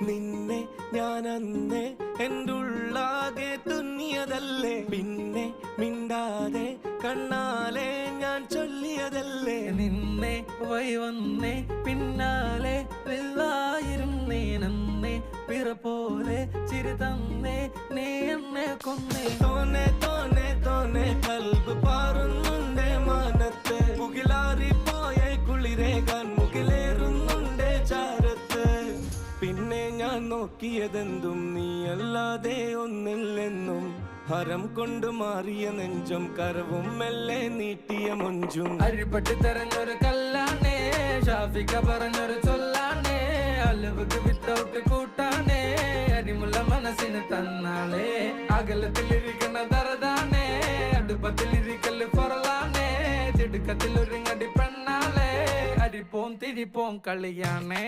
നിന്നെ ഞാൻ അന്നേ എൻ്റെ ഉള്ളാകെ തുന്നിയതല്ലേ, പിന്നെ മിണ്ടാതെ കണ്ണാലെ ഞാൻ ചൊല്ലിയതല്ലേ. നിന്നെ വഴി വന്നേ പിന്നാലെ വെള്ളായിരുന്നേ നന്നേ പിറ പോലെ ചിരി തന്നേ നീ എന്നെ കൊന്നേ. തോനെ തോനെ തോനെ കൽബ് പാറുന്നുണ്ട് മാനത്ത്, മുകിലാറിപ്പോയ കുളിരേകാൻ മുകിലേറുന്നുണ്ട് ചാരത്ത്. പിന്നെ ഞാൻ നോക്കിയതെന്തും നീയല്ലാതെ ഒന്നില്ലെന്നും, ഹരം കൊണ്ട് മാറിയ നെഞ്ചും കരവും മെല്ലെ നീട്ടിയ മൊഞ്ചും. അരിപ്പട്ടി തെരഞ്ഞൊരു കല്ലാണേ, ഷാഫിക്ക പറഞ്ഞൊരു ചൊല്ലാണേ, അലവുക്ക് വിത്തൗട്ട് കൂട്ടാണേ, അരിമുള്ള മനസ്സിന് തന്നാളേ. അകലത്തിലിരിക്കണ ദറദാണേ, അടുപ്പത്തിലിരിക്കല് പൊറലാണേ, തിടുക്കത്തിൽ ഒരുങ്ങടി പെണ്ണാളേ, അരിപ്പോം തിരിപ്പോം കളിയാണേ.